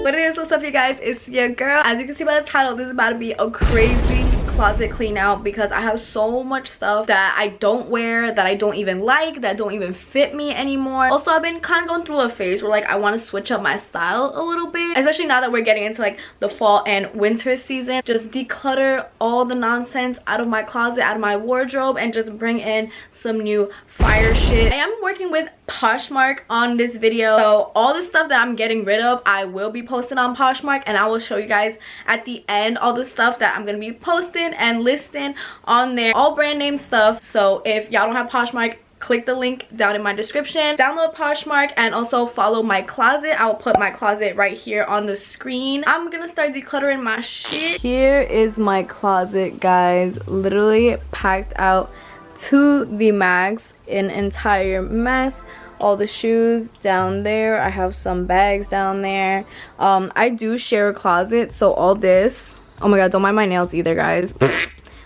What it is, what's up you guys, it's your girl. As you can see by the title, this is about to be a crazy closet clean out because I have so much stuff that I don't wear, that I don't even like, that don't even fit me anymore. Also, I've been kind of going through a phase where like I want to switch up my style a little bit, especially now that we're getting into like the fall and winter season. Just declutter all the nonsense out of my closet, out of my wardrobe, and just bring in some new fire shit. I am working with Poshmark on this video, so all the stuff that I'm getting rid of I will be posting on Poshmark, and I will show you guys at the end all the stuff that I'm gonna be posting and listing on there, all brand name stuff. So if y'all don't have Poshmark, click the link down in my description, download Poshmark, and also follow my closet. I'll put my closet right here on the screen. I'm gonna start decluttering my shit. Here is my closet, guys, literally packed out to the max, an entire mess. All the shoes down there, I have some bags down there. I do share a closet, so all this, oh my god, don't mind my nails either, guys.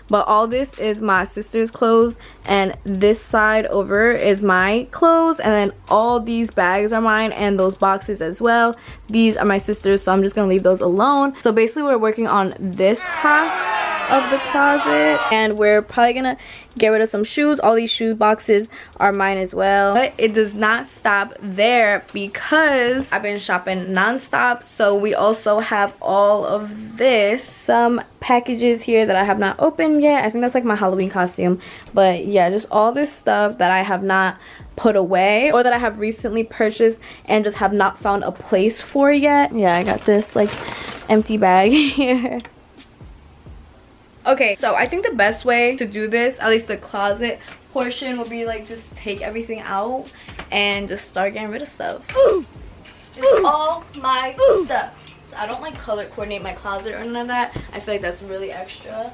But all this is my sister's clothes, and this side over is my clothes, and then all these bags are mine, and those boxes as well. These are my sister's, so I'm just gonna leave those alone. So basically we're working on this half of the closet, and we're probably gonna get rid of some shoes. All these shoe boxes are mine as well, but it does not stop there because I've been shopping non-stop. So we also have all of this, some packages here that I have not opened yet. I think that's like my Halloween costume, but yeah, just all this stuff that I have not put away or that I have recently purchased and just have not found a place for yet. Yeah, I got this like empty bag here. Okay, so I think the best way to do this, at least the closet portion, will be like just take everything out and just start getting rid of stuff. It's all my stuff. I don't like color coordinate my closet or none of that. I feel like that's really extra.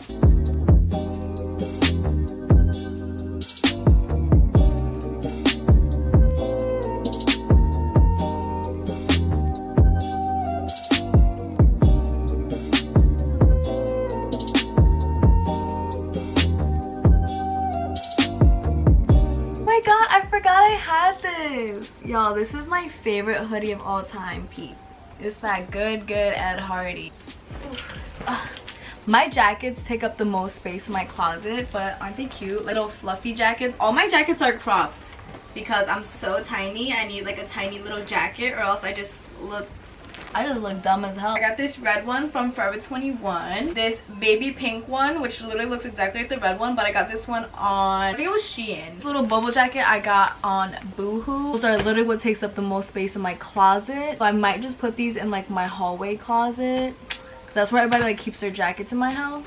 God, I forgot I had this. Y'all, this is my favorite hoodie of all time, Pete. It's that good Ed Hardy. My jackets take up the most space in my closet, but aren't they cute? Little fluffy jackets. All my jackets are cropped because I'm so tiny. I need like a tiny little jacket, or else I just look dumb as hell. I got this red one from Forever 21, this baby pink one, which literally looks exactly like the red one, but I got this one on, I think it was Shein. This little bubble jacket I got on Boohoo. Those are literally what takes up the most space in my closet, so I might just put these in like my hallway closet, because that's where everybody like keeps their jackets in my house.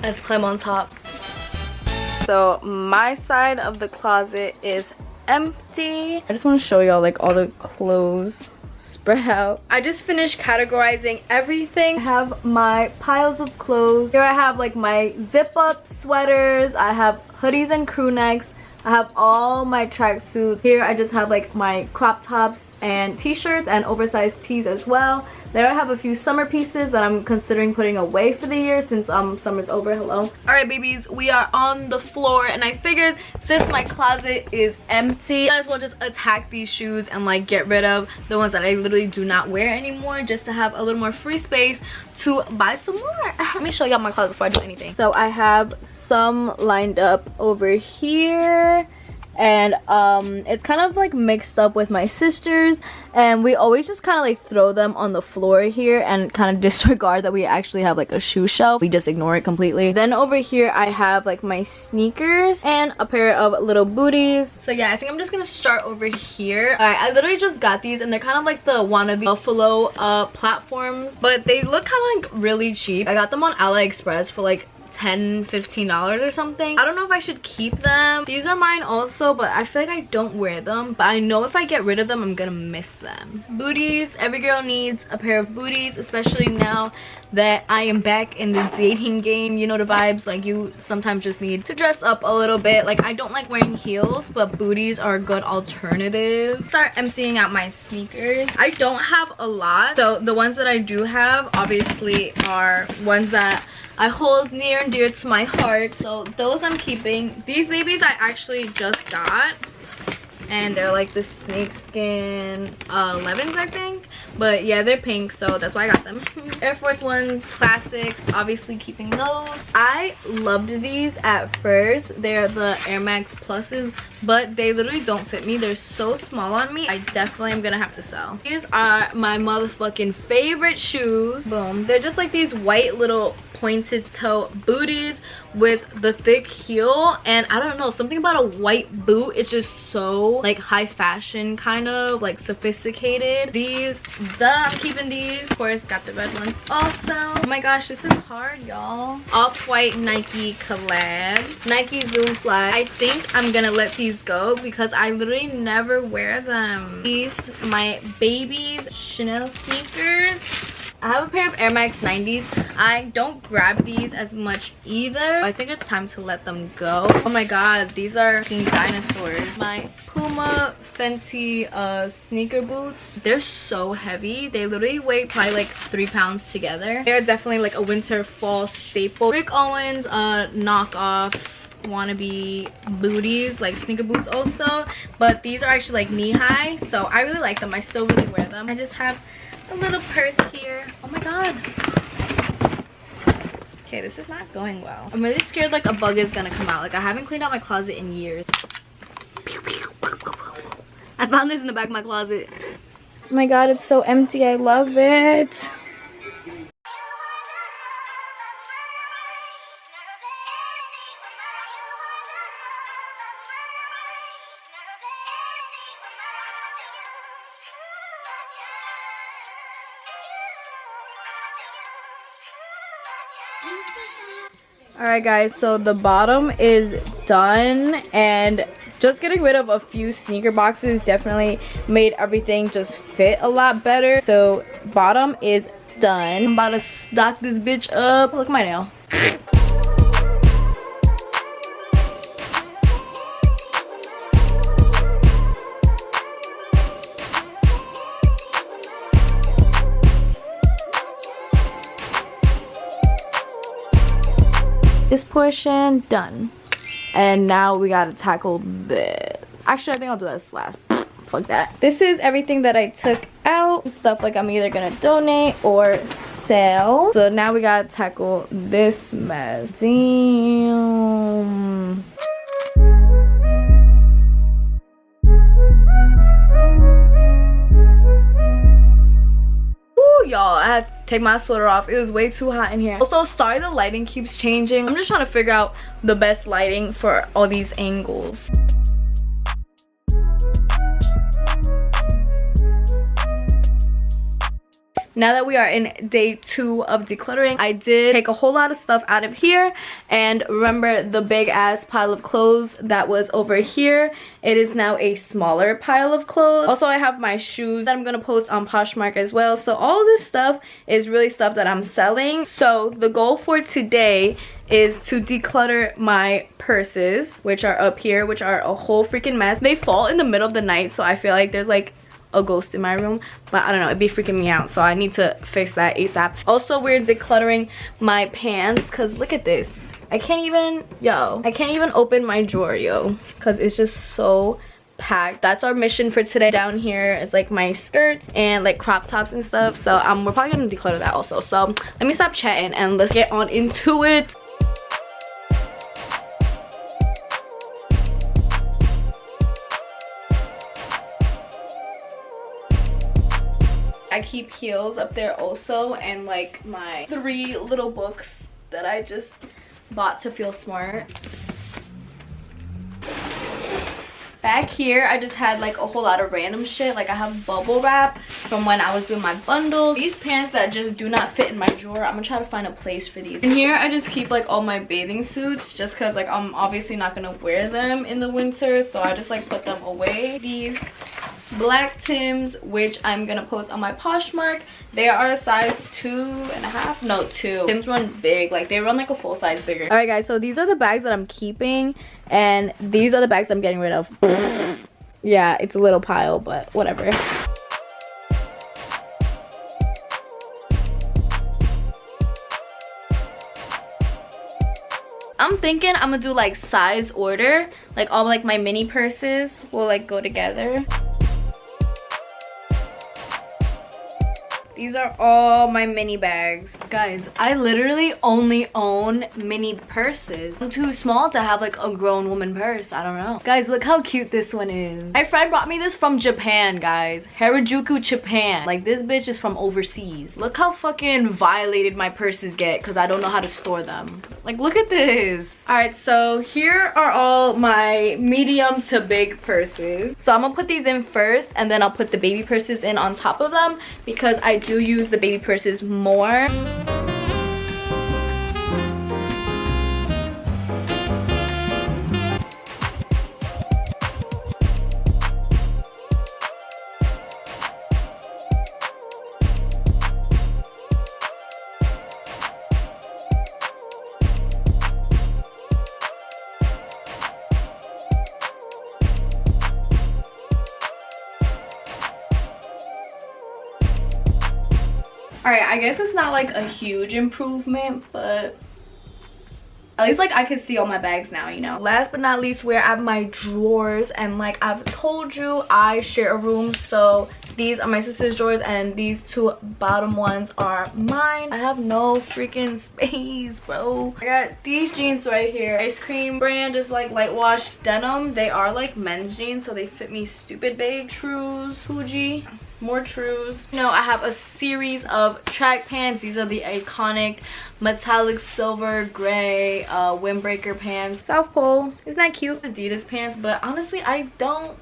Let's climb on top. So my side of the closet is empty. I just want to show y'all like all the clothes spread out. I just finished categorizing everything. I have my piles of clothes. Here I have like my zip up sweaters. I have hoodies and crew necks. I have all my tracksuits. Here I just have like my crop tops and t-shirts and oversized tees as well. There I have a few summer pieces that I'm considering putting away for the year since summer's over. Hello. Alright babies, we are on the floor, and I figured since my closet is empty, I might as well just attack these shoes and like get rid of the ones that I literally do not wear anymore, just to have a little more free space to buy some more. Let me show y'all my closet before I do anything. So I have some lined up over here, and it's kind of like mixed up with my sister's, and we always just kind of like throw them on the floor here and kind of disregard that we actually have like a shoe shelf. We just ignore it completely. Then over here I have like my sneakers and a pair of little booties. So yeah, I think I'm just gonna start over here. Alright, I literally just got these, and they're kind of like the wannabe buffalo platforms, but they look kind of like really cheap. I got them on AliExpress for like $10-15 or something. I don't know if I should keep them. These are mine also, but I feel like I don't wear them, but I know if I get rid of them I'm gonna miss them. Booties, every girl needs a pair of booties, especially now that I am back in the dating game. You know the vibes, like you sometimes just need to dress up a little bit. Like I don't like wearing heels, but booties are a good alternative. Start emptying out my sneakers. I don't have a lot, so the ones that I do have obviously are ones that I hold near and dear to my heart, so those I'm keeping. These babies I actually just got, and they're like the snakeskin 11s, I think. But yeah, they're pink, so that's why I got them. Air Force Ones, classics, obviously keeping those. I loved these at first. They're the Air Max Pluses, but they literally don't fit me. They're so small on me. I definitely am gonna have to sell. These are my motherfucking favorite shoes. Boom. They're just like these white little pointed toe booties with the thick heel, and I don't know, something about a white boot, it's just so like high fashion, kind of like sophisticated. These, duh, I'm keeping these. Of course, got the red ones also. Oh my gosh, this is hard, y'all. Off-white Nike collab, Nike Zoom Fly. I think I'm gonna let these go because I literally never wear them. These, my baby's Chanel sneakers. I have a pair of Air Max 90s. I don't grab these as much either. I think it's time to let them go. Oh my god, these are fucking dinosaurs. My Puma Fenty sneaker boots. They're so heavy. They literally weigh probably like 3 pounds together. They're definitely like a winter fall staple. Rick Owens knockoff wannabe booties, like sneaker boots also, but these are actually like knee-high, so I really like them. I still really wear them. I just have a little purse here. Oh my god. Okay, this is not going well. I'm really scared like a bug is gonna come out. Like I haven't cleaned out my closet in years. I found this in the back of my closet. Oh my god, it's so empty. I love it. Alright guys, so the bottom is done, and just getting rid of a few sneaker boxes definitely made everything just fit a lot better. So bottom is done. I'm about to stock this bitch up. Look at my nail. This portion done, and now we gotta tackle this. Actually, I think I'll do this last. Fuck that. This is everything that I took out. Stuff like I'm either gonna donate or sell. So now we gotta tackle this mess. Damn. Y'all, I had to take my sweater off. It was way too hot in here. Also, sorry the lighting keeps changing. I'm just trying to figure out the best lighting for all these angles. Now that we are in day 2 of decluttering, I did take a whole lot of stuff out of here. And remember the big ass pile of clothes that was over here? It is now a smaller pile of clothes. Also, I have my shoes that I'm gonna post on Poshmark as well. So all this stuff is really stuff that I'm selling. So the goal for today is to declutter my purses, which are up here, which are a whole freaking mess. They fall in the middle of the night, so I feel like there's like a ghost in my room, but I don't know, it'd be freaking me out, so I need to fix that ASAP. Also, we're decluttering my pants because look at this. I can't even open my drawer, yo, because it's just so packed. That's our mission for today. Down here is like my skirts and like crop tops and stuff, so we're probably gonna declutter that also. So let me stop chatting and let's get on into it. I keep heels up there also, and like my 3 little books that I just bought to feel smart. Back here, I just had like a whole lot of random shit. Like I have bubble wrap from when I was doing my bundles. These pants that just do not fit in my drawer. I'm gonna try to find a place for these. In here, I just keep like all my bathing suits just because like I'm obviously not gonna wear them in the winter. So I just like put them away. These black Tims, which I'm gonna post on my Poshmark. They are a size 2.5, no 2. Tims run big, like they run like a full size bigger. All right guys, so these are the bags that I'm keeping, and these are the bags I'm getting rid of. Yeah, it's a little pile, but whatever. I'm thinking I'm gonna do like size order, like all like my mini purses will like go together. These are all my mini bags. Guys, I literally only own mini purses. I'm too small to have like a grown woman purse. I don't know. Guys, look how cute this one is. My friend brought me this from Japan, guys. Harajuku, Japan. Like, this bitch is from overseas. Look how fucking violated my purses get because I don't know how to store them. Like, look at this. All right, so here are all my medium to big purses. So I'm gonna put these in first, and then I'll put the baby purses in on top of them because I do use the baby purses more. Alright, I guess it's not like a huge improvement, but at least like I can see all my bags now, you know. Last but not least, where I have my drawers, and like I've told you, I share a room, so these are my sister's drawers and these two bottom ones are mine. I have no freaking space, bro. I got these jeans right here, ice cream brand, just like light wash denim. They are like men's jeans, so they fit me stupid big. Trues, Fuji, more Trues. No, I have a series of track pants. These are the iconic metallic silver gray windbreaker pants. South Pole. Isn't that cute? Adidas pants, but honestly I don't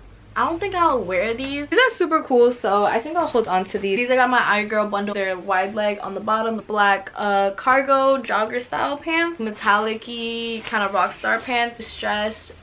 think I'll wear these. These are super cool, so I think I'll hold on to these. These I got my iGirl bundle. They're wide leg on the bottom, black cargo jogger style pants, metallic-y kind of rock star pants, distressed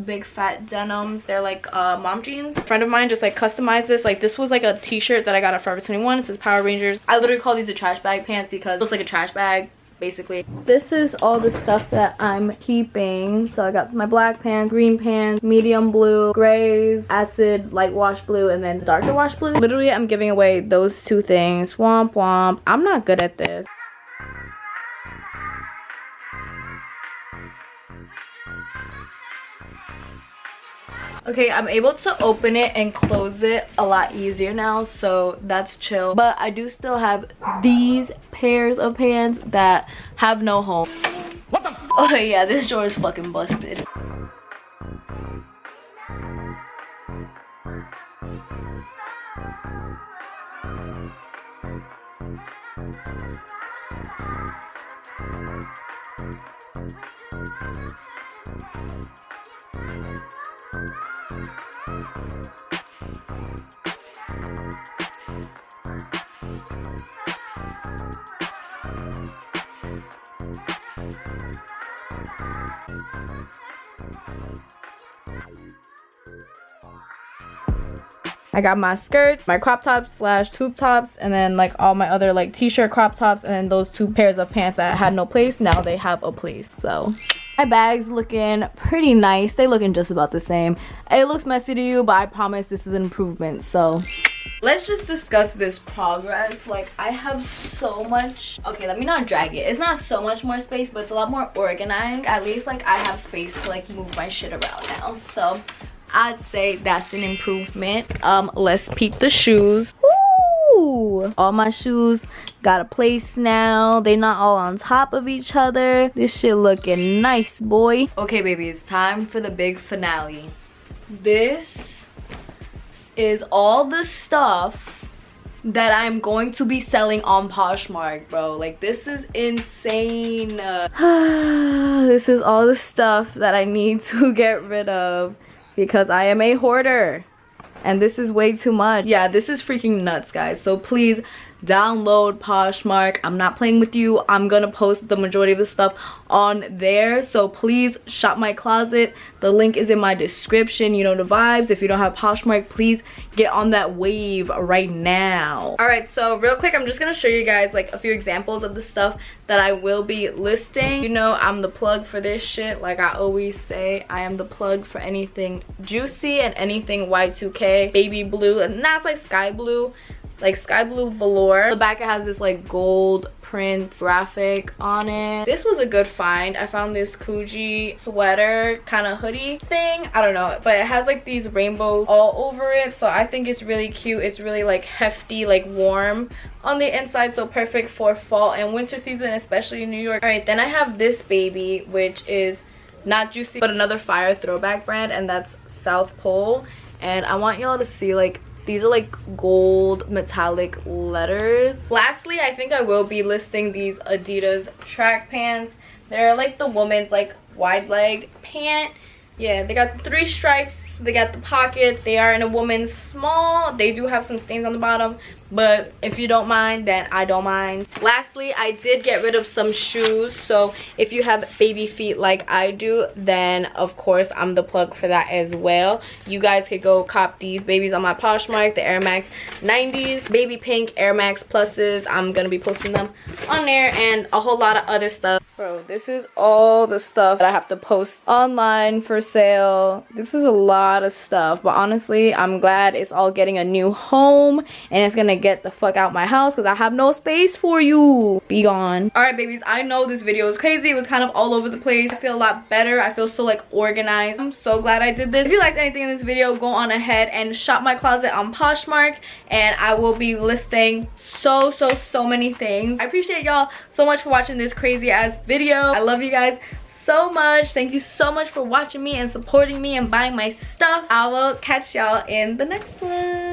big fat denims. They're like mom jeans. A friend of mine just like customized this. Like, this was like a t-shirt that I got at Forever 21. It says Power Rangers. I literally call these a trash bag pants because it looks like a trash bag basically. This is all the stuff that I'm keeping. So I got my black pants, green pants, medium blue, grays, acid light wash blue, and then darker wash blue. Literally I'm giving away those two things. Womp womp. I'm not good at this. Okay, I'm able to open it and close it a lot easier now, so that's chill. But I do still have these pairs of pants that have no home. What the f— Oh yeah, this drawer is fucking busted. I got my skirts, my crop tops slash tube tops, and then like all my other like t-shirt crop tops, and then those two pairs of pants that had no place. Now they have a place. So my bag's looking pretty nice. They looking just about the same. It looks messy to you, but I promise this is an improvement. So let's just discuss this progress. Like, I have so much— okay, let me not drag it. It's not so much more space, but it's a lot more organized. At least like I have space to like move my shit around now. So I'd say that's an improvement. Let's peep the shoes. Woo! All my shoes got a place now. They're not all on top of each other. This shit looking nice, boy. Okay, baby, it's time for the big finale. This is all the stuff that I'm going to be selling on Poshmark, bro. Like, this is insane. This is all the stuff that I need to get rid of because I am a hoarder and this is way too much. Yeah, this is freaking nuts, guys. So please download Poshmark. I'm not playing with you. I'm gonna post the majority of the stuff on there, so please shop my closet. The link is in my description. You know the vibes. If you don't have Poshmark, please get on that wave right now. All right, so real quick, I'm just gonna show you guys like a few examples of the stuff that I will be listing. You know I'm the plug for this shit. Like I always say, I am the plug for anything juicy and anything Y2K, baby blue, and that's like sky blue, like sky blue velour. The back, it has this like gold print graphic on it. This was a good find. I found this Coogee sweater kind of hoodie thing. I don't know, but it has like these rainbows all over it, so I think it's really cute. It's really like hefty, like warm on the inside, so perfect for fall and winter season, especially in New York. All right, then I have this baby, which is not juicy but another fire throwback brand, and that's South Pole. And I want y'all to see, like, these are like gold metallic letters. Lastly, I think I will be listing these Adidas track pants. They're like the woman's like wide leg pant. Yeah, they got 3 stripes, they got the pockets, they are in a woman's small. They do have some stains on the bottom, but if you don't mind, then I don't mind. Lastly, I did get rid of some shoes, so if you have baby feet like I do, then of course I'm the plug for that as well. You guys could go cop these babies on my Poshmark, the Air Max 90s, baby pink Air Max Pluses. I'm gonna be posting them on there, and a whole lot of other stuff. Bro, this is all the stuff that I have to post online for sale. This is a lot of stuff, but honestly, I'm glad it's all getting a new home, and it's gonna get the fuck out my house because I have no space for you. Be gone. All right, babies, I know this video was crazy. It was kind of all over the place. I feel a lot better. I feel so like organized. I'm so glad I did this. If you liked anything in this video, go on ahead and shop my closet on Poshmark, and I will be listing so many things. I appreciate y'all so much for watching this crazy ass video. I love you guys so much. Thank you so much for watching me and supporting me and buying my stuff. I will catch y'all in the next one.